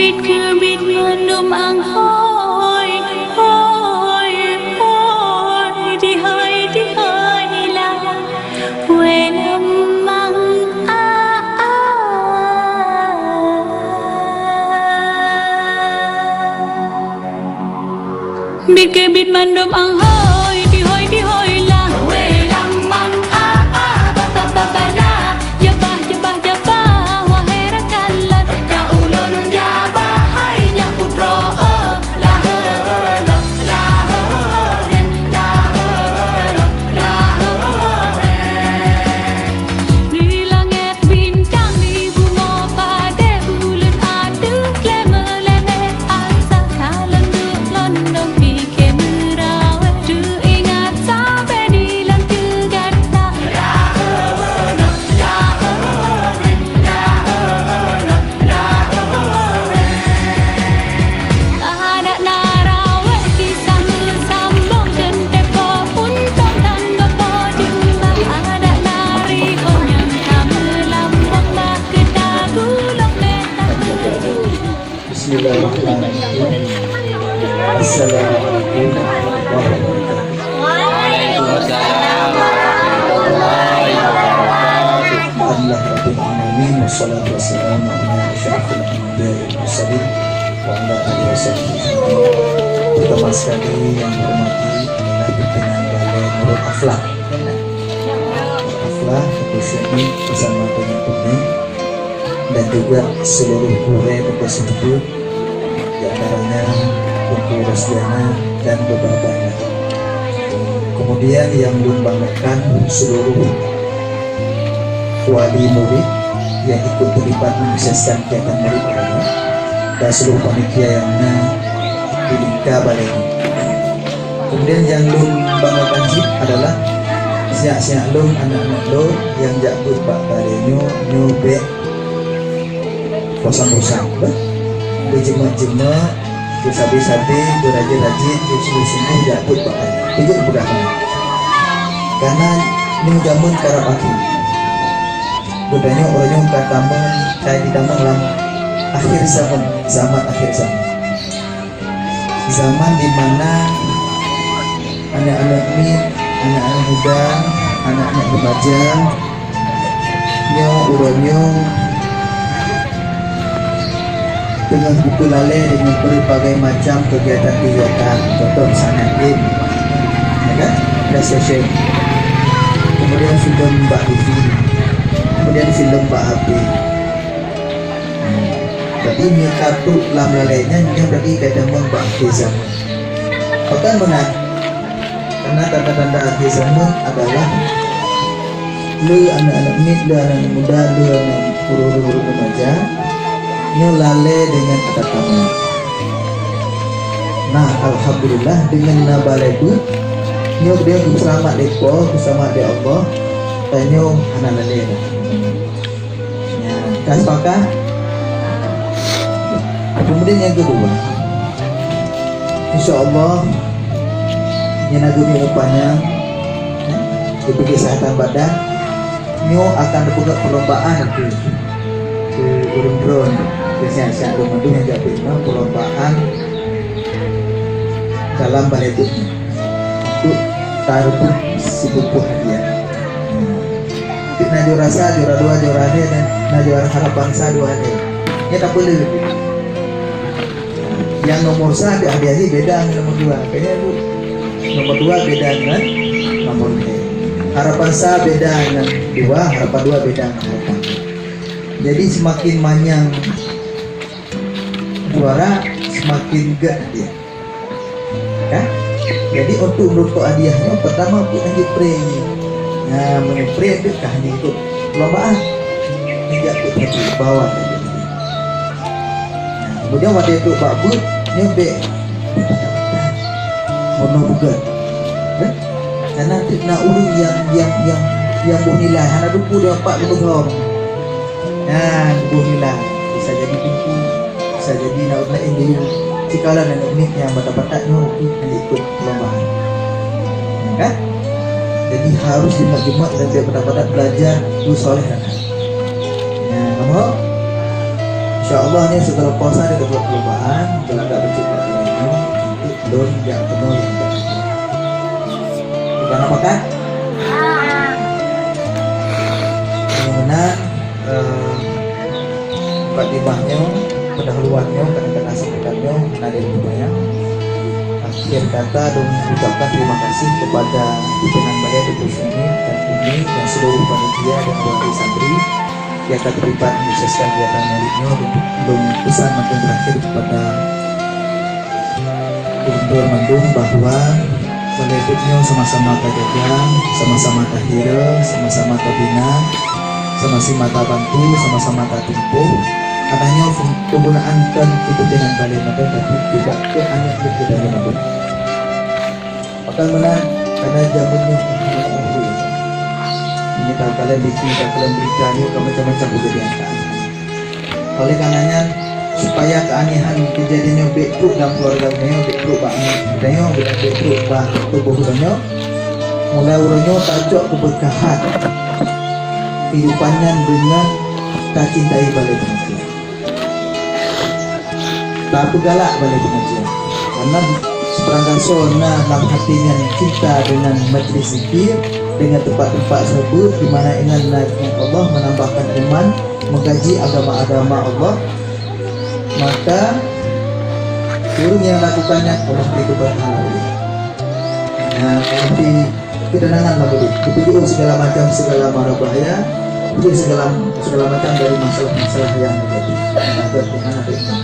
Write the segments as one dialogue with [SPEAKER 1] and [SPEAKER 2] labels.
[SPEAKER 1] Bịt cứ bịt ngân đùm ang hoi hoi hoi đi hơi là quê năm mang Bịt cứ bịt ngân đùm ang hoi là quê năm mang ba ba la jaba wahai rakalan ya ulun jaba hai ya putro la di langit bintang di bunga pada bulan ada klemelene asa kalan london pikir merawat teringat sampai di lantai gata ada narawat kisah bersambung dan teko untuk tangga podimba ada nari yang kamu lambang bak kita gulung metah
[SPEAKER 2] Bismillahirrahmanirrahim. Assalamualaikum warahmatullahi wabarakatuh. Alhamdulillah rabbil alamin wassalatu wassalamu ala asyrafil anbiya'i wal mursalin wa ala alihi wasallam. Pertama sekali yang hormati adalah pimpinan Balai Nurul Akhlak. Akhlak khususnya bersama pemimpinnya dan juga seluruh guru tersebut, di antaranya Ibu Rosdiana dan beberapa yang lain. Kemudian yang membanggakan seluruh wali murid yang ikut terlibat menyukseskan kegiatan murid ini dan seluruh panitia yang di lingkar balai ini. Kemudian yang membanggakan adalah siap-siap anak-anak yang jakut pak balai nyobek bosan-bosan, berjemaah-jemaah, bersabi-sabi, berajin-rajin, bersungguh-sungguh jakut pak balai. Itu keberatan. Karena ini jamun karabaki. Budanya orang kataman kayak di dalam akhir zaman akhir zaman di mana anak-anak anak-anak muda, anak-anak remaja, urangnya dengan buku lalai dengan berbagai macam kegiatan-kegiatan, contoh misalnya game, ya kan, PlayStation, kemudian film Mbak TV, kemudian film Mbak HP. Tapi ini kartu lam lalainya yang berarti kadang Mbak HP zaman. Bahkan benar, karena tanda-tanda akhir zaman adalah le anak-anak anak muda, le anak guru-guru remaja, nyo lalai dengan kata-kata. Nah, alhamdulillah dengan nabalai itu, nyo dia selamat depo, bersama dia Allah, dan nyo anak lalai. Ya, kan pakah. Kemudian yang kedua, insya-Allah yang agumi upahnya diberi kesehatan badan, nyo akan dibuka perlombaan ke urun-urun biasanya Ramadan yang jadi perlombaan dalam balai itu untuk taruh si buku hadiah. Kita juara 1, juara 2, juara 3 dan juara harap bangsa 2 ni. Ini tak boleh. Yang nomor 1 hadiahnya beda dengan nomor 2. Kayaknya itu nomor 2 beda dengan nomor 3. Harapan saya beda dengan 2, harapan 2 beda dengan harapan. Jadi semakin banyak juara, semakin gak dia. Kan? Jadi untuk hadiahnya pertama untuk lanjut pre. Nah, pre itu kah ikut perlombaan. Tidak ikut ke bawah. Nah, kemudian waktu itu Pak Bud nyobek mono juga. Karena nak ulun yang bernilai, anak duku dia 40 orang. Nah, bernilai bisa jadi buku, bisa jadi nak ini cikala dan unik yang batak-batak itu ikut perlombaan. Ya kan? Jadi harus dimak-jimak dan dia batak-batak belajar soleh. Nah, kamu InsyaAllah ni segala puasa ada buat perubahan. Kalau tak bercakap dengannya untuk don yang penuh yang tak. Kita nak makan? Kemudian mukadimahnya, pendahuluannya, kadang-kadang sebutannya ada lumayan. Akhir kata dan ucapkan terima kasih kepada pimpinan Balai Dr. Syumi dan Umi dan seluruh panitia dan warga santri yang akan terlibat menyukseskan kegiatan maulidnya dan pesan makin terakhir kepada Gubernur Bandung bahawa Balai Dr. sama-sama terjaga, sama-sama terhira, sama-sama terbina, sama-sama terbantu, sama-sama tertumpuh. Adanya penggunaan dan kepentingan balai maka tapi juga ke anak kita dan anak. Akan menang karena jamunya ini tahu kalian bikin kalian berikan ni macam-macam kejadian. Oleh karenanya supaya keanehan kejadiannya betul dalam keluarga dia betul banget. Dia betul bah tubuh dia mulai urangnya tajuk keberkahan kehidupannya dengan tak cintai balai pengajian. Tak galak balai pengajian karena seperangkat sona dalam hatinya cinta dengan majlis zikir, dengan tempat-tempat tersebut di mana ingin naiknya Allah, menambahkan iman, mengkaji agama-agama Allah, maka turun yang lakukannya Allah beri keberkahan. Nah, nanti ketenangan lah boleh dipilih segala macam segala mara bahaya, segala macam dari masalah-masalah yang menjadi Tuhan ada yang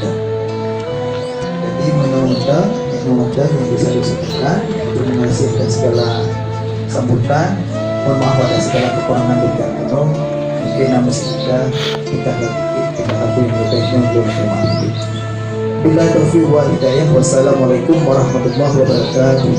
[SPEAKER 2] jadi mudah-mudahan yang bisa disebutkan untuk menghasilkan segala sambutan. Mohon maaf atas segala kekurangan di dalam mungkin nama kita akui yang baiknya belum maaf. Bila taufiq wa hidayah. Wassalamualaikum warahmatullahi wabarakatuh.